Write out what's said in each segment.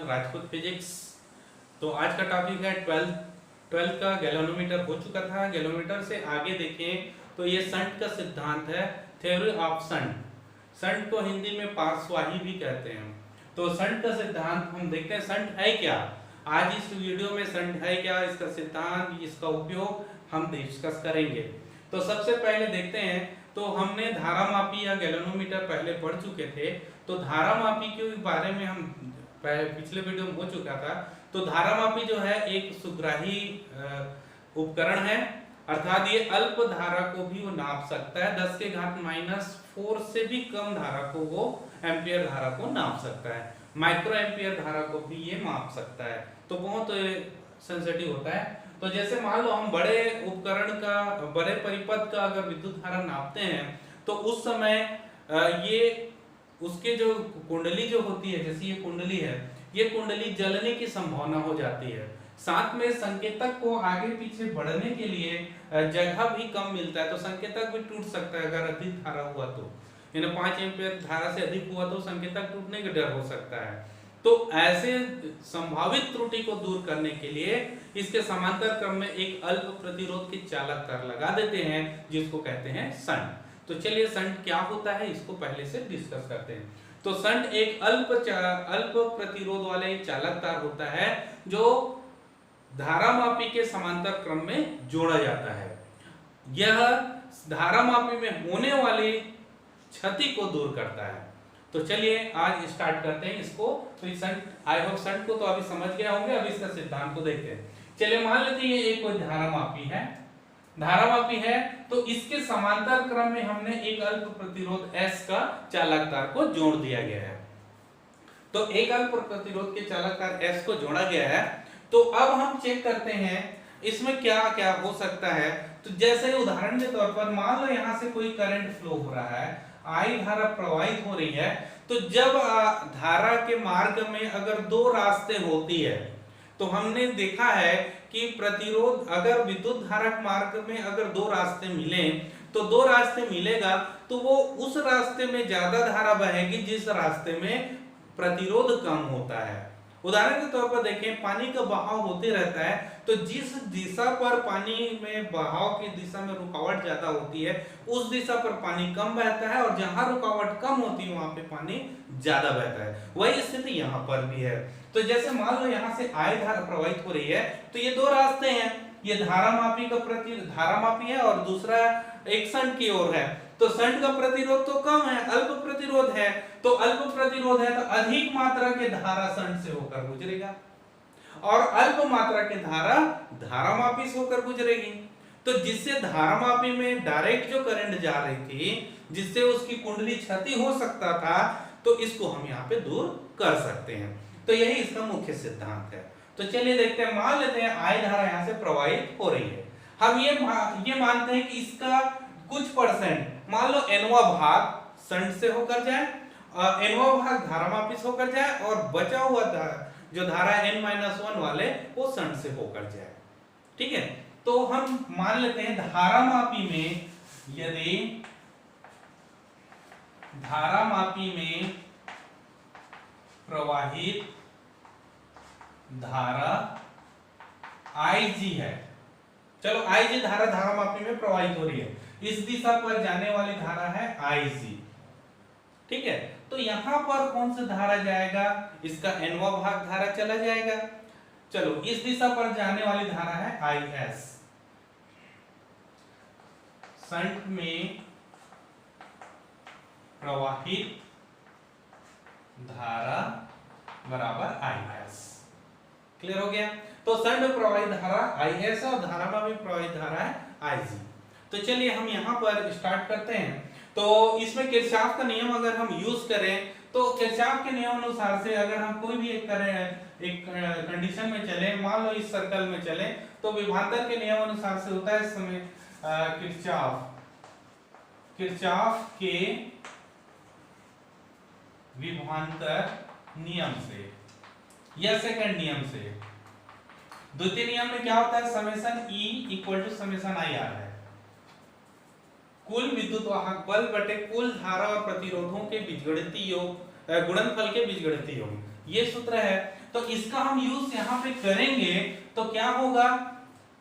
Rajput physics. तो आज का टॉपिक है ट्वेल्थ का गैल्वेनोमीटर हो चुका था। गैल्वेनोमीटर से आगे देखें तो ये शंट का सिद्धांत है, थ्योरी ऑफ शंट। शंट को हिंदी में पार्श्ववाही भी कहते हैं। तो शंट का सिद्धांत हम देखते हैं, शंट है क्या। आज इस वीडियो में शंट है क्या, इसका सिद्धांत, इसका उपयोग हम डिस्कस करेंगे। तो सबसे पहले देखते हैं, तो हमने धारामापी या गैल्वेनोमीटर पहले पढ़ चुके थे। तो धारामापी के बारे में हम पिछले वीडियो में हो चुका था। तो धारामापी जो है एक सुग्राही उपकरण है, अर्थात ये अल्प धारा को भी वो नाप सकता है। 10 के घात -4 से भी कम धारा को वो एम्पियर धारा को नाप सकता है। माइक्रो एम्पियर धारा को भी ये माप सकता है। तो बहुत सेंसिटिव होता है। तो जैसे मान लो हम बड़े उपकरण का, बड़े परिपथ का अगर विद्युत धारा नापते हैं तो उस समय ये उसके जो कुंडली जो होती है, जैसे ये कुंडली है, ये कुंडली जलने की संभावना हो जाती है। साथ में संकेतक को आगे पीछे बढ़ने के लिए जगह भी कम मिलता है, तो संकेतक भी टूट सकता है अगर अधिक धारा हुआ तो। 5 एम्पीयर धारा से अधिक हुआ तो संकेतक टूटने का डर हो सकता है। तो ऐसे संभावित त्रुटि को दूर करने के लिए इसके समांतर क्रम में एक अल्प प्रतिरोध की चालक तार लगा देते हैं, जिसको कहते हैं शंट। तो चलिए शंट क्या होता है इसको पहले से डिस्कस करते हैं। तो शंट एक अल्प प्रतिरोध वाले चालक तार होता है जो धारामापी के समांतर क्रम में जोड़ा जाता है। यह धारामापी में होने वाली क्षति को दूर करता है। तो चलिए आज स्टार्ट करते हैं इसको। तो शंट, आई होप शंट को तो अभी समझ गए होंगे। अब इसका सिद्धांत को देखते हैं। चलिए मान लेते हैं ये एक कोई धारामापी है, तो इसके समांतर क्रम में हमने एक अल्प प्रतिरोध S का चालक तार को जोड़ दिया गया है। तो एक अल्प प्रतिरोध के चालक तार S को जोड़ा गया है। तो अब हम चेक करते हैं इसमें क्या क्या हो सकता है। तो जैसे उदाहरण के तौर पर मान लो यहाँ से कोई करंट फ्लो हो रहा है, I धारा प्रवाहित हो रही है। तो जब धारा के मार्ग में अगर दो रास्ते होती है, तो हमने देखा है कि प्रतिरोध, अगर विद्युत धारा मार्ग में अगर दो रास्ते मिले, तो दो रास्ते मिलेगा तो वो उस रास्ते में ज्यादा धारा बहेगी जिस रास्ते में प्रतिरोध कम होता है। उदाहरण के तौर पर देखें, पानी का बहाव होते रहता है, तो जिस दिशा पर पानी में बहाव की दिशा में रुकावट ज्यादा होती है उस दिशा पर पानी कम बहता है, और जहां रुकावट कम होती है वहां पे पानी ज्यादा बहता है। वही स्थिति यहाँ पर भी है। तो जैसे मान लो यहाँ से I धारा प्रवाहित हो रही है, तो ये दो रास्ते हैं, ये धारामापी है और दूसरा एक शंट की ओर है। तो शंट का प्रतिरोध तो कम है, अल्प प्रतिरोध है। तो अल्प प्रतिरोध है तो अधिक मात्रा के धारा शंट से होकर गुजरेगा, और अल्प मात्रा के धारा धारामापी से होकर गुजरेगी। तो जिससे धारामापी में डायरेक्ट जो करंट जा रही थी, जिससे उसकी कुंडली क्षति हो सकता था, तो इसको हम यहाँ पे दूर कर सकते हैं। तो यही इसका मुख्य सिद्धांत है। तो चलिए देखते हैं, मान लेते हैं I धारा यहाँ से प्रवाहित हो रही है। हम ये मानते हैं कि इसका कुछ परसेंट, मान लो nवां भाग शंट से होकर जाए, nवां भाग धारामापी से होकर जाए, और बचा हुआ जो धारा n-1 वाले वो शंट से होकर जाए। ठीक है। तो हम मान लेते हैं धारामापी में, यदि धारामापी में प्रवाहित धारा Ig है, चलो Ig धारा धारामापी में प्रवाहित हो रही है, इस दिशा पर जाने वाली धारा है Ig। ठीक है। तो यहां पर कौन सा धारा जाएगा, इसका nवां भाग धारा चला जाएगा। चलो इस दिशा पर जाने वाली धारा है Is। शंट में प्रवाहित धारा बराबर Is। क्लियर हो गया। तो शंट में प्रवाहित धारा Is और धारामापी में प्रवाहित धारा है Ig। तो चलिए हम यहाँ पर स्टार्ट करते हैं। तो इसमें किरचॉफ का नियम अगर हम यूज करें, तो किरचॉफ के नियम अनुसार से अगर हम कोई भी एक कंडीशन में चले, मान लो इस सर्कल में चले, तो विभवांतर के नियम अनुसार से होता है इस समय किरचॉफ के विभवांतर नियम से या सेकंड नियम से। द्वितीय नियम में क्या होता है, summation E equal to summation IR है। कुल विद्युत वाहक बल बटे कुल धारा और प्रतिरोधों के बीजगणितीय योग, गुणनफल के बीजगणितीय योग। ये सूत्र है। तो इसका हम यूज यहाँ पे करेंगे तो क्या होगा,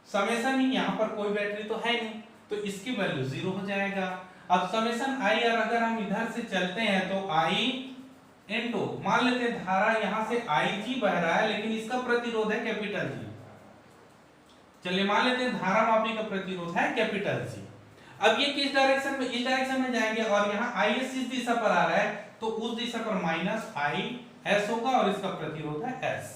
समेशन ही, यहाँ पर कोई बैटरी तो है नहीं तो इसकी वैल्यू 0 हो जाएगा। अब समेशन आई और अगर हम इधर से चलते हैं तो आई इनटू, मान लेते हैं धारा यहाँ से IG बह रहा है लेकिन इसका प्रतिरोध है कैपिटल G। चलिए मान लेते हैं धारा मापी का प्रतिरोध है कैपिटल G। अब ये किस डायरेक्शन में, इस डायरेक्शन में जाएंगे और यहाँ IS इस दिशा पर आ रहा है तो उस दिशा पर माइनस IS होगा और इसका प्रतिरोध है S।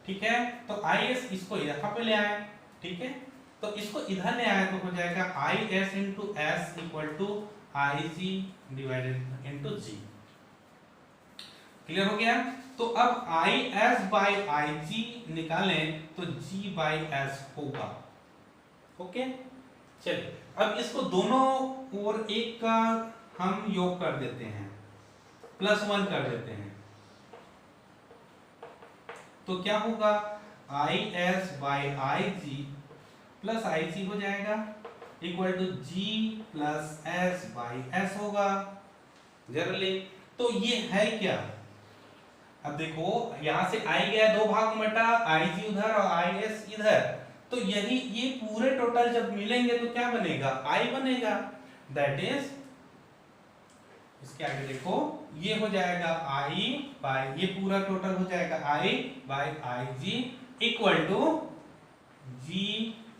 ठीक है, तो IS इसको यहाँ पे ले आए, ठीक है, तो इसको इधर ले आए तो हो जाएगा IS into S equal to IG divided into G। Clear हो गया। तो अब IS बाई IG निकालें तो G बाई S होगा। ओके, चलिए अब इसको दोनों ओर एक का हम योग कर देते हैं, +1 कर देते हैं तो क्या होगा, IS by IG plus IG हो जाएगा equal to G plus S by S होगा जनरली। तो ये है क्या, अब देखो यहां से I गया 2 भाग में बटा, IG उधर और IS इधर, तो यही ये पूरे टोटल जब मिलेंगे तो क्या बनेगा, I बनेगा। दैट इज, इसके आगे देखो ये हो जाएगा I बाई, ये पूरा टोटल हो जाएगा I by IG equal to G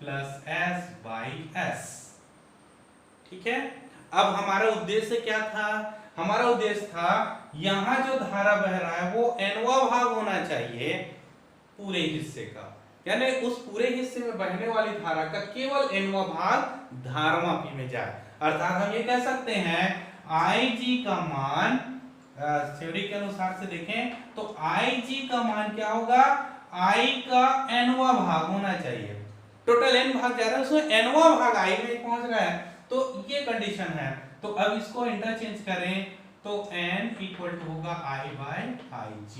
plus S by S। ठीक है, अब हमारा उद्देश्य क्या था, हमारा उद्देश्य था यहां जो धारा बह रहा है वो nवा भाग होना चाहिए पूरे हिस्से का, यानी उस पूरे हिस्से में बहने वाली धारा का केवल nवा भाग धारामापी में जाए। अर्थात हम ये कह सकते हैं IG का मान, थ्योरी के अनुसार से देखें तो IG का मान क्या होगा, I का nवा भाग होना चाहिए। टोटल n भाग जा रहा है उसमें nवा भाग I में पहुंच रहा है, तो ये कंडीशन है। तो अब इसको इंटरचेंज करें तो n इक्वल टू होगा I by IG,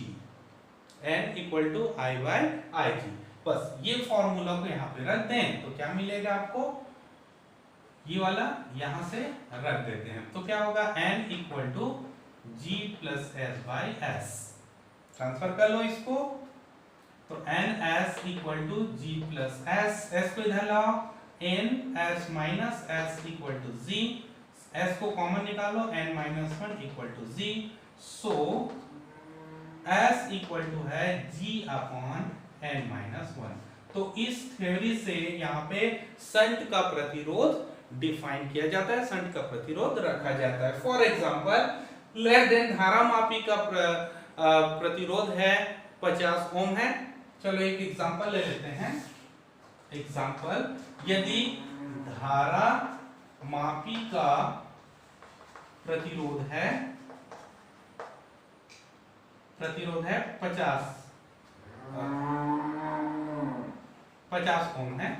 n equal to I by IG। बस ये फॉर्मूला को यहाँ पे रख दें तो क्या मिलेगा आपको, ये वाला यहां से रख देते हैं तो क्या होगा, n equal to G plus S by S। Transfer कर लो इसको तो NS equal to G plus S, S को इधर लाओ, NS minus S equal to G, S को कॉमन निकालो, n minus 1 equal to G। So S equal to है G अपॉन n माइनस 1। तो इस थ्योरी से यहाँ पे शंट का प्रतिरोध डिफाइन किया जाता है, शंट का प्रतिरोध रखा जाता है। फॉर एग्जांपल लेट देन धारा मापी का प्रतिरोध है 50 ओम है। चलो एक एग्जांपल ले लेते हैं। एग्जांपल, यदि धारा मापी का प्रतिरोध है 50 ओम है,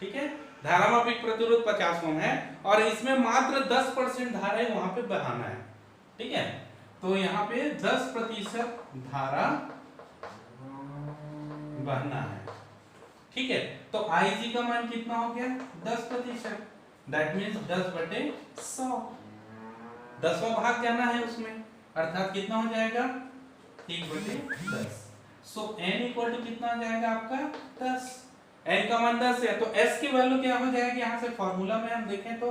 ठीक है, धारामापी प्रतिरोध 50 ओम है और इसमें मात्र 10% धारा वहां पे बहाना है, ठीक है, तो यहाँ पे 10% धारा बहना है, ठीक है। तो IG का मान कितना हो गया, 10%, दैट मीन्स 10/100, 10वां भाग जाना है उसमें, अर्थात कितना हो जाएगा 1/10। सो n इक्वल टू कितना हो जाएगा आपका 10, n का मान 10 है तो s की वैल्यू क्या हो जाएगी, यहाँ से फॉर्मूला में हम देखें तो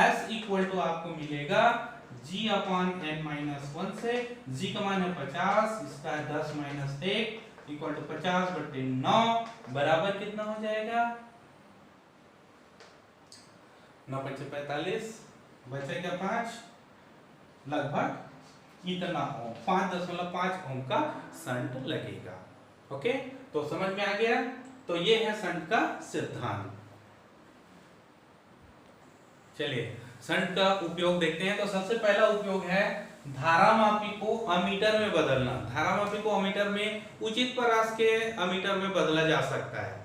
s इक्वल टू आपको मिलेगा g अपॉन n माइनस 1 से, g का मान है 50, इसका है 10 माइनस 1 इक्वल टू 50/9 बराबर कितना हो जाएगा 9×45 बचेगा 5, लगभग इतना ओम, 5.5 ओम का शंट लगेगा। ओके, तो समझ में आ गया। तो ये है शंट का सिद्धांत। चलिए शंट का उपयोग देखते हैं। तो सबसे पहला उपयोग है धारामापी को अमीटर में बदलना। धारामापी को अमीटर में उचित परास के अमीटर में बदला जा सकता है।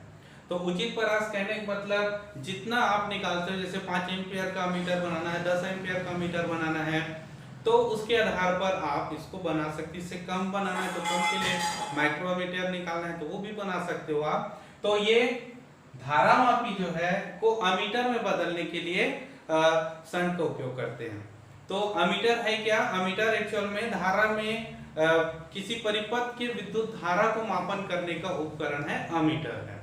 तो उचित परास कहने का मतलब जितना आप निकालते हो, जैसे 5 एम्पियर का मीटर बनाना है, 10 एम्पियर का मीटर बनाना है, तो उसके आधार पर आप इसको बना सकते। इससे कम बनाना है तो कम के लिए माइक्रोमीटर निकालना है तो वो भी बना सकते हो आप। तो ये धारामापी जो है को अमीटर में बदलने के लिए शंट का उपयोग करते हैं। तो अमीटर है क्या, अमीटर एक्चुअल में धारा में किसी परिपथ के विद्युत धारा को मापन करने का उपकरण है अमीटर है।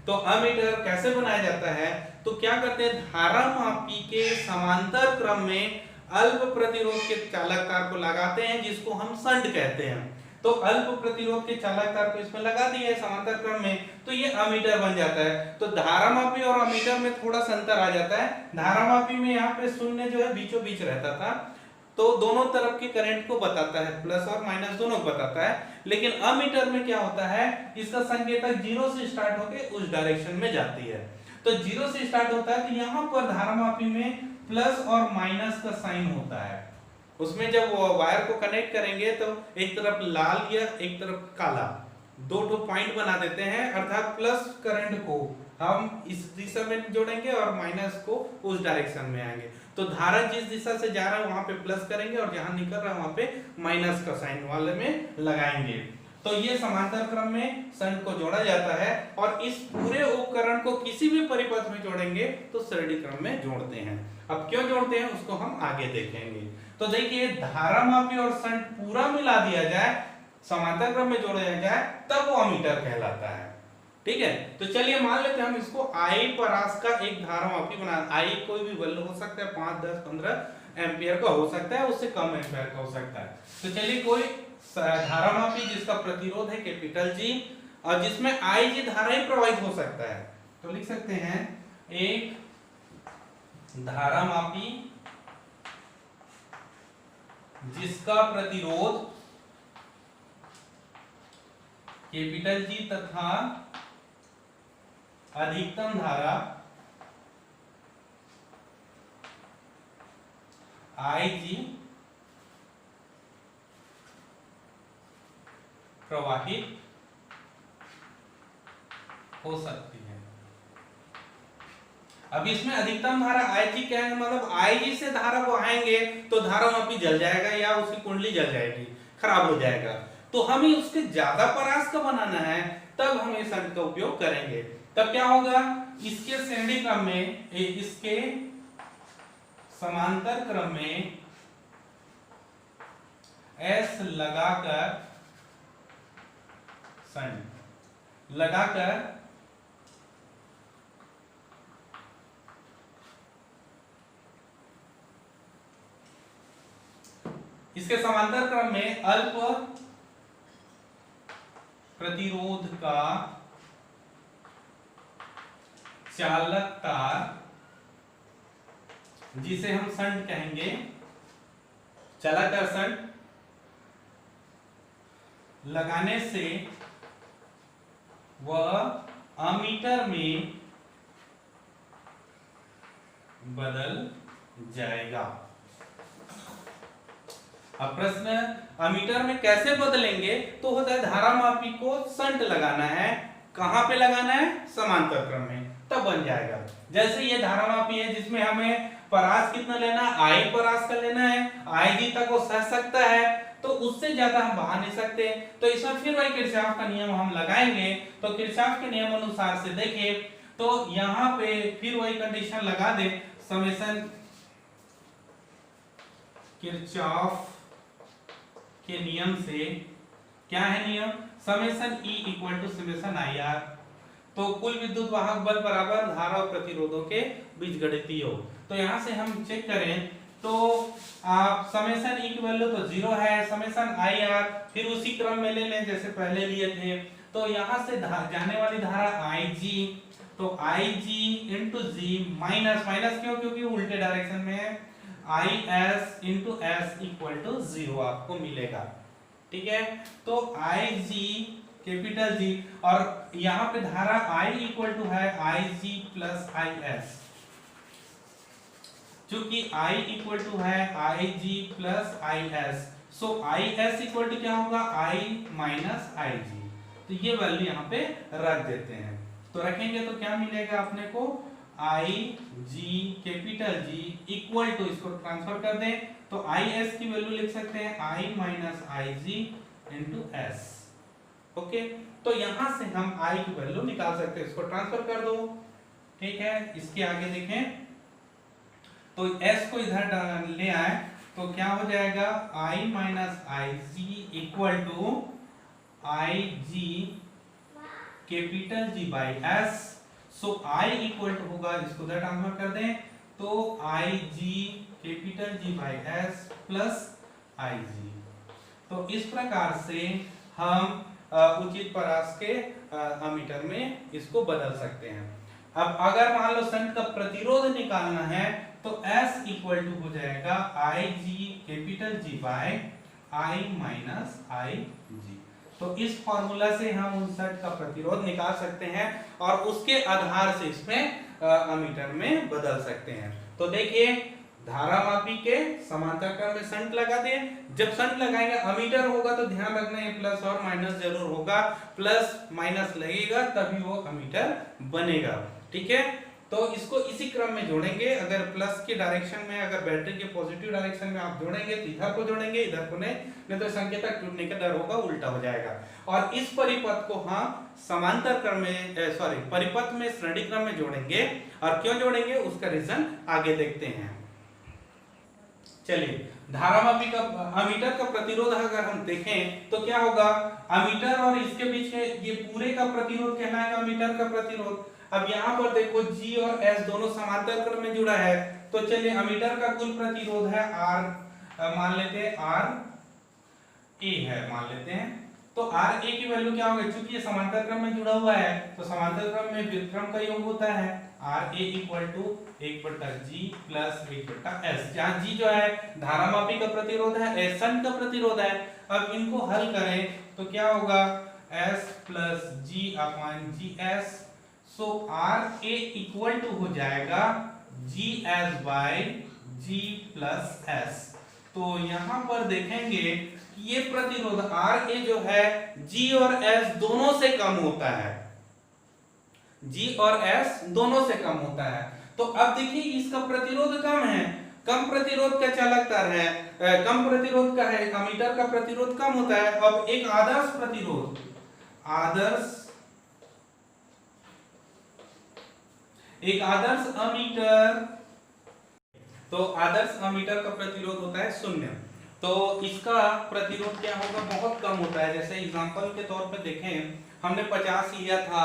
तो अमीटर कैसे बनाया जाता है, तो क्या करते हैं, धारा मापी के समांतर क्रम में अल्प प्रतिरोध के चालक तार को लगाते हैं जिसको हम शंट कहते हैं। तो अल्प प्रतिरोध के चालक तार को इसमें लगा दिए समांतर क्रम में, तो ये अमीटर बन जाता है। तो धारा मापी और अमीटर में थोड़ा सा अंतर आ जाता है। धारा मापी में यहाँ पे शून्य जो है बीचों बीच रहता था, तो दोनों तरफ के करंट को बताता है, प्लस और माइनस दोनों को बताता है। लेकिन अमीटर में क्या होता है, इसका संकेतक जीरो से स्टार्ट होके उस डायरेक्शन में जाती है। तो जीरो से स्टार्ट होता है, तो यहाँ पर धारा मापी में प्लस और माइनस का साइन होता है। उसमें जब वो वायर को कनेक्ट करेंगे तो एक तरफ लाल या एक तरफ काला, दो पॉइंट बना देते हैं, अर्थात प्लस करंट को हम इस दिशा में जोड़ेंगे और माइनस को उस डायरेक्शन में आएंगे। तो धारा जिस दिशा से जा रहा है वहां पे प्लस करेंगे और जहां निकल रहा है वहां पे माइनस का साइन वाले में लगाएंगे। तो ये समांतर क्रम में शंट को जोड़ा जाता है और इस पूरे उपकरण को किसी भी परिपथ में जोड़ेंगे तो श्रेणी क्रम में जोड़ते हैं। अब क्यों जोड़ते हैं उसको हम आगे देखेंगे। तो देखिए, धारा मापी और शंट पूरा मिला दिया जाए, समांतर क्रम में जोड़ा जाए, तब वो अमीटर कहलाता है। ठीक है, तो चलिए मान लेते हैं हम इसको I परास का एक धारा मापी बना, I कोई भी वैल्यू हो सकता है, 5, 10, 15 एम्पियर का हो सकता है, उससे कम एम्पियर का हो सकता है। तो चलिए कोई धारा मापी जिसका प्रतिरोध है कैपिटल G और जिसमें IG धारा ही प्रवाहित हो सकता है, तो लिख सकते हैं एक धारा मापी जिसका प्रतिरोध कैपिटल G तथा अधिकतम धारा IG प्रवाहित हो सकती है। अब इसमें अधिकतम धारा IG क्या है, मतलब IG से धारा को आएंगे तो धारा मापी जल जाएगा या उसकी कुंडली जल जाएगी, खराब हो जाएगा। तो हमें उसके ज्यादा परास का बनाना है, तब हम इस शंट का उपयोग करेंगे। तब क्या होगा, इसके श्रेणी क्रम में, इसके समांतर क्रम में S लगाकर शंट लगाकर इसके समांतर क्रम में अल्प प्रतिरोध का चालक तार, जिसे हम शंट कहेंगे, चालक तार शंट लगाने से वह अमीटर में बदल जाएगा। अब प्रश्न, अमीटर में कैसे बदलेंगे, तो होता है धारा मापी को शंट लगाना है, कहां पे लगाना है, समांतर क्रम में, तब बन जाएगा। जैसे ये धारा मापी है जिसमें हमें परास कितना लेना है, I परास का लेना है, IG तक वो सह सकता है, तो उससे ज्यादा हम बहा नहीं सकते। तो इसमें फिर वही किरचॉफ का नियम हम लगाएंगे। तो किरचॉफ के नियम अनुसार से देखिए, तो यहाँ पे फिर वही कंडीशन लगा दे, समेशन किरचॉफ के नियम से, क्या है नियम, summation E equal to summation IR। तो कुल विद्युत वाहक बल बराबर धारा और प्रतिरोधों के बीजगणितीय योग। तो यहां से हम चेक करें तो आप समेशन E की वैल्यू तो 0 है, समेशन IR फिर उसी क्रम में ले लें जैसे पहले लिए थे। तो यहां से जाने वाली धारा IG, तो IG into G minus, minus क्यों, क्योंकि उल्टे डायरेक्शन में है, IS into S equal to 0 आपको मिलेगा। ठीक है, तो IG कैपिटल G और यहाँ पे धारा I इक्वल टू है IG प्लस IS, चूंकि I इक्वल टू है IG plus IS, so IS equal to क्या होगा, I माइनस IG। तो ये वैल्यू यहाँ पे रख देते हैं, तो रखेंगे तो क्या मिलेगा अपने को, IG capital G equal to, इसको ट्रांसफर कर दें तो IS की वैल्यू लिख सकते हैं I minus IG into S। Okay, तो यहां से हम I की वैल्यू निकाल सकते हैं, इसको ट्रांसफर कर दो। ठीक है, इसके आगे देखें तो S को इधर ले आए तो तो क्या हो जाएगा I minus I G equal to I G capital G by S. So I equal to होगा, इसको उधर ट्रांसफर कर दें तो I G capital G by S plus I G. तो इस प्रकार से हम उचित परास के अमीटर में इसको बदल सकते हैं। अब अगर मान लो शंट का प्रतिरोध निकालना है तो S इक्वल टू हो जाएगा आई G capital ji bye I minus I G. तो इस फॉर्मूला से हम उस शंट का प्रतिरोध निकाल सकते हैं और उसके आधार से इसमें अमीटर में बदल सकते हैं। तो देखिए धारामापी के समांतर क्रम में शंट लगा दिए। जब शंट लगाएंगे अमीटर होगा तो ध्यान रखना है प्लस और माइनस जरूर होगा, प्लस माइनस लगेगा तभी वो अमीटर बनेगा। ठीक है, तो इसको इसी क्रम में जोड़ेंगे। अगर प्लस के डायरेक्शन में, अगर बैटरी के पॉजिटिव डायरेक्शन में आप जोड़ेंगे तो इधर को जोड़ेंगे, इधर को नहीं तो संकेतक टूटने का डर होगा, उल्टा हो जाएगा। और इस परिपथ को हम समांतर क्रम में परिपथ में श्रेणी क्रम में जोड़ेंगे। और क्यों जोड़ेंगे उसका रीजन आगे देखते हैं। चलिए धारामापी का अमीटर का प्रतिरोध अगर हम देखें तो क्या होगा, अमीटर और इसके बीच में ये पूरे का प्रतिरोध कहलाएगा अमीटर का प्रतिरोध। अब यहाँ पर देखो G और S दोनों समांतर क्रम में जुड़ा है, तो चलिए अमीटर का कुल प्रतिरोध है R, मान लेते हैं R A है, मान लेते हैं। तो R A की वैल्यू क्या होगी, चूंकि ये समांतर क्रम में जुड़ा हुआ है तो समांतर क्रम में व्युत्क्रम का योग होता है R A equal to 1/G plus 1/S, जहाँ G जो है धारामापी का प्रतिरोध है, S शंट का प्रतिरोध है। अब इनको हल करें तो क्या होगा S plus G upon GS। So RA equal to हो जाएगा GS by G plus S। तो यहाँ पर देखेंगे कि ये प्रतिरोध RA जो है G और S दोनों से कम होता है, G और S दोनों से कम होता है। तो अब देखिए इसका प्रतिरोध कम है, कम प्रतिरोध का चालकता है, कम प्रतिरोध का है, अमीटर का प्रतिरोध कम होता है। अब एक आदर्श प्रतिरोध, एक आदर्श अमीटर, तो आदर्श अमीटर का प्रतिरोध होता है 0। तो इसका प्रतिरोध क्या होगा, बहुत कम होता है। जैसे एग्जांपल के तौर पे देखें, हमने 50 लिया था,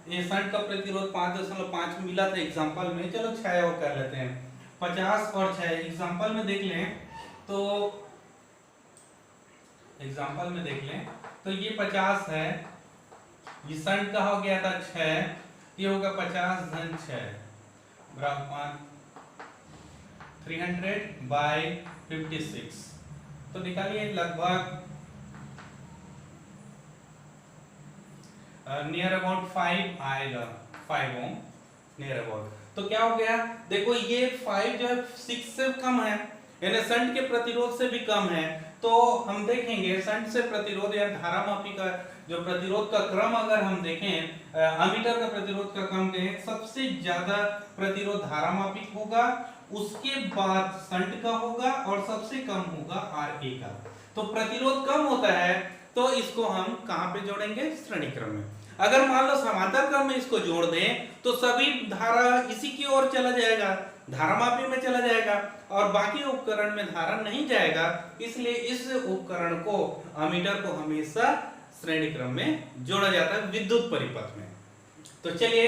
ये शंट का प्रतिरोध 5.5 मिला था एग्जांपल में। चलो 6 और कर लेते हैं, 50 और 6 एग्जांपल में देख लें तो एग्जांपल में देख लें तो ये 50 है, ये शंट का हो गया था 6, ये होगा 50 धन 6 बराबर 300 बाय 56। तो निकालिए लगभग नियर अबाउट 5 आएगा, 5 ओम नियर अबाउट। तो क्या हो गया, देखो ये 5 जो है 6 से कम है, यानी शंट के प्रतिरोध से भी कम है। तो हम देखेंगे शंट से प्रतिरोध या धारामापी का जो प्रतिरोध का क्रम अगर हम देखें, अमीटर का प्रतिरोध का क्रम देखें, सबसे ज्यादा प्रतिरोध धारामापी होगा, उसके बाद शंट का होगा और सबसे कम होगा RA का। तो प्रतिरोध कम होता है तो इसको हम कहां पे जोड़ेंगे, श्रेणी क्रम में। अगर मान लो समांतर क्रम में इसको जोड़ दें तो सभी धारा इसी की ओर चला जाएगा, धारामापी में चला जाएगा और बाकी उपकरण में धारा नहीं जाएगा। इसलिए इस उपकरण को, अमीटर को हमेशा श्रेणी क्रम में जोड़ा जाता है विद्युत परिपथ में। तो चलिए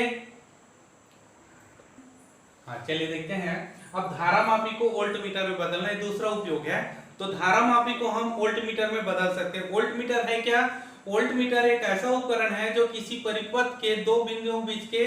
चलिए देखते हैं। अब धारामापी को वोल्टमीटर में बदलना है, दूसरा उपयोग है। तो धारामापी को हम वोल्टमीटर में बदल सकते हैं। वोल्टमीटर है क्या, वोल्टमीटर एक ऐसा उपकरण है जो किसी परिपथ के दो बिंदुओं बीच के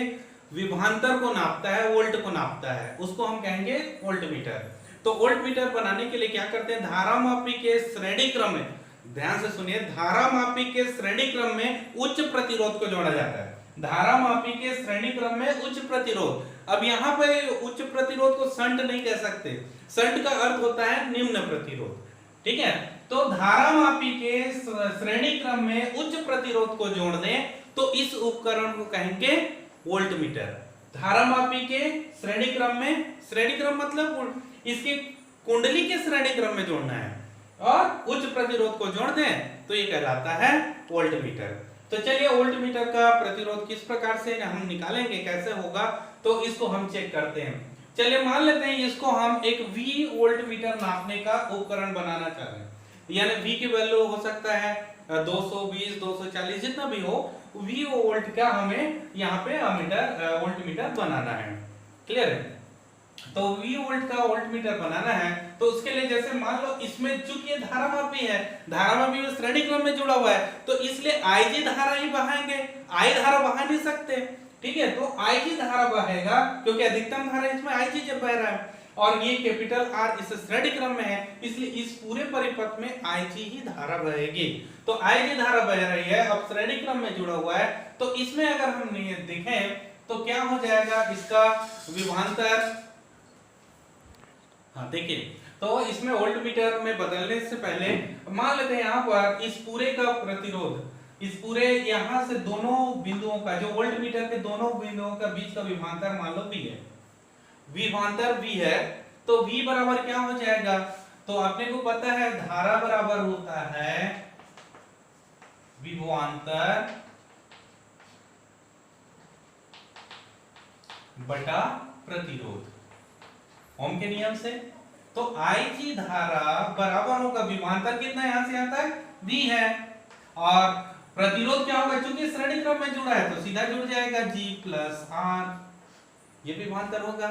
विभवांतर को नापता है, वोल्ट को नापता है, उसको हम कहेंगे वोल्टमीटर। तो वोल्टमीटर बनाने के लिए क्या करते हैं, धारामापी के श्रेणी क्रम में, ध्यान से सुनिए, धारामापी के श्रेणी क्रम में उच्च प्रतिरोध को जोड़ा जाता है। धारामापी के श्रेणी क्रम में उच्च प्रतिरोध। अब यहाँ पर उच्च प्रतिरोध को शंट नहीं कह सकते, शंट का अर्थ होता है निम्न प्रतिरोध, ठीक है। तो धारामापी के श्रेणी क्रम में उच्च प्रतिरोध को जोड़ दें तो इस उपकरण को कहेंगे वोल्टमीटर। धारामापी के श्रेणी क्रम में, श्रेणी क्रम मतलब इसकी कुंडली के श्रेणी क्रम में जोड़ना है और उच्च प्रतिरोध को जोड़ दें तो ये कहलाता है वोल्टमीटर। तो चलिए वोल्टमीटर का प्रतिरोध किस प्रकार से हम निकालेंगे, कैसे होगा, तो इसको हम चेक करते हैं। चलिए मान लेते हैं इसको हम एक V वोल्ट मीटर नापने का उपकरण बनाना चाह रहे हैं, यानी V की वैल्यू हो सकता है 220, 240 जितना भी हो, V वोल्ट का हमें यहाँ पे मीटर वोल्ट मीटर बनाना है। क्लियर है? तो V वोल्ट का वोल्ट मीटर बनाना है तो उसके लिए जैसे मान लो इसमें चूंकि ये धारामापी है, धारामापी में श्रेणी क्रम में जुड़ा हुआ है, तो इसलिए IG धारा ही बहाएंगे, I धारा बहा नहीं सकते। ठीक है, तो IG धारा बहेगा क्योंकि अधिकतम धारा इसमें IG जब बह रहा है, और ये कैपिटल R इस श्रेणी क्रम में है, इसलिए इस पूरे परिपथ में IG ही धारा बहेगी। तो IG धारा बह रही है, अब श्रेणी क्रम में जुड़ा हुआ है, तो इसमें अगर हम देखें तो क्या हो जाएगा इसका विभवांतर। हाँ देखिए, तो इसमें वोल्ट मीटर में बदलने से पहले मान लेते हैं यहाँ पर इस पूरे का प्रतिरोध, इस पूरे यहाँ से दोनों बिंदुओं का, जो वोल्ट मीटर के दोनों बिंदुओं का बीच का विभवांतर मान लो V है, विभवांतर V है, तो V बराबर क्या हो जाएगा, तो अपने को पता है धारा बराबर होता है विभवांतर बटा प्रतिरोध, ओम के नियम से। तो IG धारा बराबर होगा विभवांतर कितना यहां से यहां तक V है, और प्रतिरोध क्या होगा, चूंकि श्रेणी क्रम में जुड़ा है तो सीधा जुड़ जाएगा G प्लस R, ये विभवांतर होगा।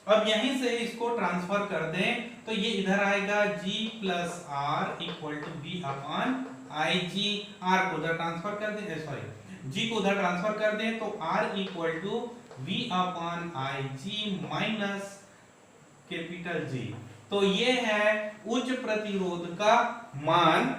अब यहीं से इसको ट्रांसफर कर दें तो ये इधर आएगा G plus R equal to V upon IG, R को उधर ट्रांसफर कर दें, सॉरी G को उधर ट्रांसफर कर दें तो R equal to V upon IG minus capital G। तो ये है उच्च प्रतिरोध का मान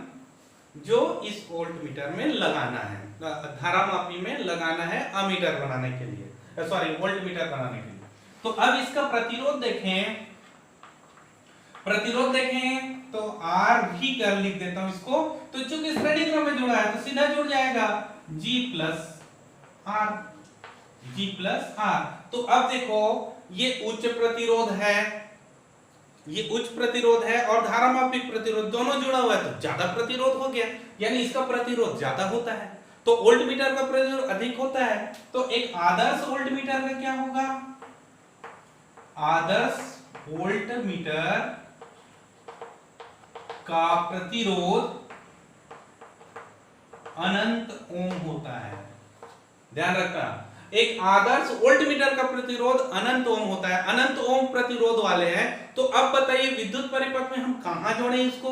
जो इस वोल्ट मीटर में लगाना है, धारामापी में लगाना है अमीटर बनाने के लिए, सॉरी वोल्ट मीटर बनाने के लिए। तो अब इसका प्रतिरोध देखें, प्रतिरोध देखें तो R भी कर लिख देता हूं इसको, तो चूंकि श्रेणी क्रम में जुड़ा है तो सीधा जुड़ जाएगा G plus R, G plus R। तो अब देखो ये उच्च प्रतिरोध है, ये उच्च प्रतिरोध है और धारामापिक प्रतिरोध दोनों जुड़ा हुआ है, तो ज्यादा प्रतिरोध हो गया, यानी इसका प्रतिरोध ज्यादा होता है, तो वोल्ट मीटर का प्रतिरोध अधिक होता है। तो एक आदर्श वोल्ट मीटर का क्या होगा, आदर्श वोल्ट मीटर का प्रतिरोध अनंत ओम होता है, ध्यान रखना, एक आदर्श वोल्ट मीटर का प्रतिरोध अनंत ओम होता है, अनंत ओम प्रतिरोध वाले हैं। तो अब बताइए विद्युत परिपथ में हम कहां जोड़ें इसको,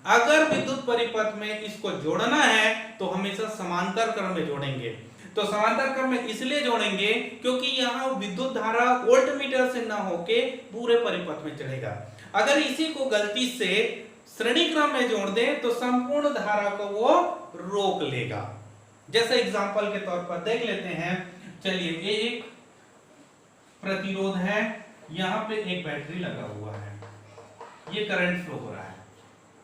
अगर विद्युत परिपथ में इसको जोड़ना है तो हमेशा समांतर क्रम में जोड़ेंगे। तो समांतर क्रम में इसलिए जोड़ेंगे क्योंकि यहाँ विद्युत धारा वोल्ट मीटर से ना होके पूरे परिपथ में चढ़ेगा। अगर इसी को गलती से श्रेणी क्रम में जोड़ दें तो संपूर्ण धारा को वो रोक लेगा। जैसे एग्जांपल के तौर पर देख लेते हैं, चलिए ये एक प्रतिरोध है, यहाँ पे एक बैटरी लगा हुआ है, ये करंट फ्लो हो रहा है,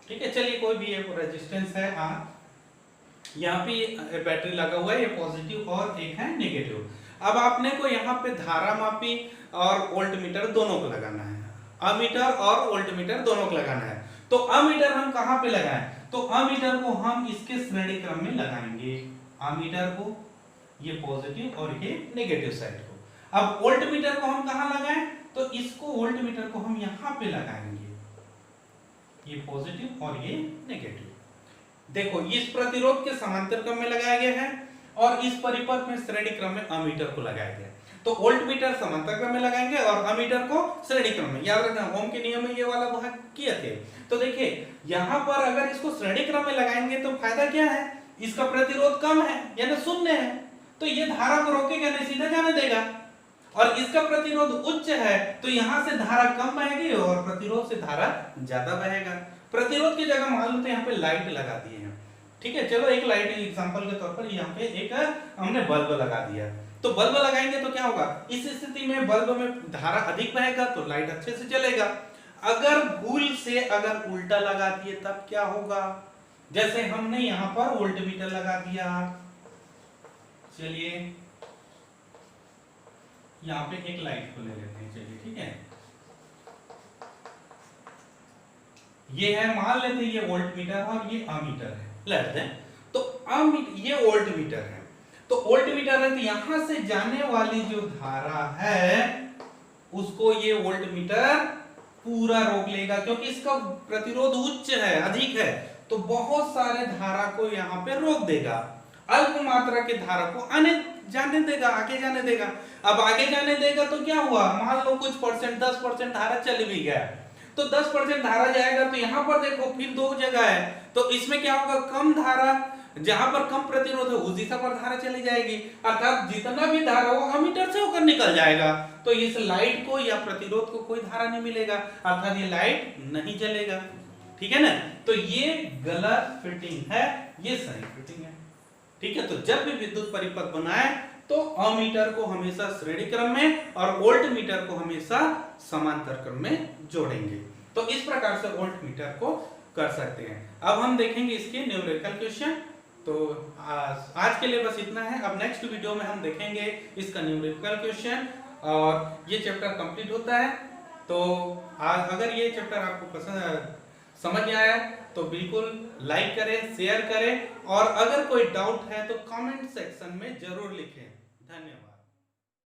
ठीक है, चलिए कोई भी एक रेजिस्टेंस है R, यहाँ पे बैटरी लगा हुआ है, ये पॉजिटिव और एक है नेगेटिव। अब आपने को यहाँ पे धारा मापी और वोल्ट मीटर दोनों को लगाना है, अमीटर और वोल्ट मीटर दोनों को लगाना है। तो अमीटर हम कहाँ पे लगाएं, तो अमीटर को हम इसके श्रेणी क्रम में लगाएंगे, अमीटर को ये पॉजिटिव और ये नेगेटिव साइड को। अब वोल्ट मीटर को हम कहाँ लगाएं, तो इसको वोल्ट मीटर को हम यहाँ पे लगाएंगे, ये पॉजिटिव और ये नेगेटिव। देखो इस प्रतिरोध के समांतर क्रम में लगाया गया है और इस परिपथ में श्रेणी क्रम में अमीटर को लगाया गया है। तो वोल्ट मीटर समांतर क्रम में लगाएंगे और अमीटर को श्रेणी क्रम में। याद रखना ओम के नियम में ये वाला भाग किए थे। तो देखिए यहाँ पर अगर इसको श्रेणी क्रम में लगाएंगे तो फायदा क्या है, इसका प्रतिरोध कम है यानी शून्य है, तो ये धारा को रोकेगा नहीं, सीधा जाने देगा। और इसका प्रतिरोध उच्च है तो यहाँ से धारा कम बहेगी और प्रतिरोध से धारा ज्यादा बहेगा। प्रतिरोध की जगह मान लो तो यहाँ पे लाइट लगा दिए हैं, ठीक है, चलो एक लाइट एग्जांपल के तौर पर यहाँ पे एक हमने बल्ब लगा दिया। तो बल्ब लगाएंगे तो क्या होगा, इस स्थिति में बल्ब में धारा अधिक बहेगा तो लाइट अच्छे से चलेगा। अगर भूल से अगर उल्टा लगा दिए तब क्या होगा, जैसे हमने यहाँ पर वोल्ट मीटर लगा दिया, चलिए यहाँ पे एक लाइट को ले लेते हैं, चलिए ठीक है, ये है मान लेते हैं ये वोल्ट मीटर और ये अमीटर है, लेते हैं। तो ये वोल्ट मीटर है, तो वोल्ट मीटर है तो यहां से जाने वाली जो धारा है उसको ये वोल्ट मीटर पूरा रोक लेगा, क्योंकि इसका प्रतिरोध उच्च है, अधिक है, तो बहुत सारे धारा को यहाँ पे रोक देगा, अल्प मात्रा के धारा को आने जाने देगा, आगे जाने देगा। अब आगे जाने देगा तो क्या हुआ, मान लो कुछ परसेंट 10% धारा चल भी गया, तो 10% धारा जाएगा, तो यहाँ पर देखो फिर दो जगह है, तो इसमें क्या होगा, कम धारा, जहां पर कम प्रतिरोध है उस दिशा पर धारा चली जाएगी, अर्थात जितना भी धारा वो अमीटर से होकर निकल जाएगा, तो इस लाइट को या प्रतिरोध को कोई धारा नहीं मिलेगा, अर्थात ये लाइट नहीं जलेगा। ठीक है ना, तो ये गलत फिटिंग है, ये सही फिटिंग है। ठीक है, तो जब भी विद्युत परिपथ बनाए तो अमीटर को हमेशा श्रेणी क्रम में और वोल्ट मीटर को हमेशा समांतर क्रम में जोड़ेंगे। तो इस प्रकार से वोल्ट मीटर को कर सकते हैं। अब हम देखेंगे इसके न्यूमेरिकल क्वेश्चन। तो आज के लिए बस इतना है। अब नेक्स्ट वीडियो में हम देखेंगे इसका न्यूमेरिकल क्वेश्चन और ये चैप्टर कंप्लीट होता है। तो अगर ये चैप्टर आपको पसंद समझ में आया तो बिल्कुल लाइक करें, शेयर करें, और अगर कोई डाउट है तो कमेंट सेक्शन में जरूर लिखें। धन्यवाद।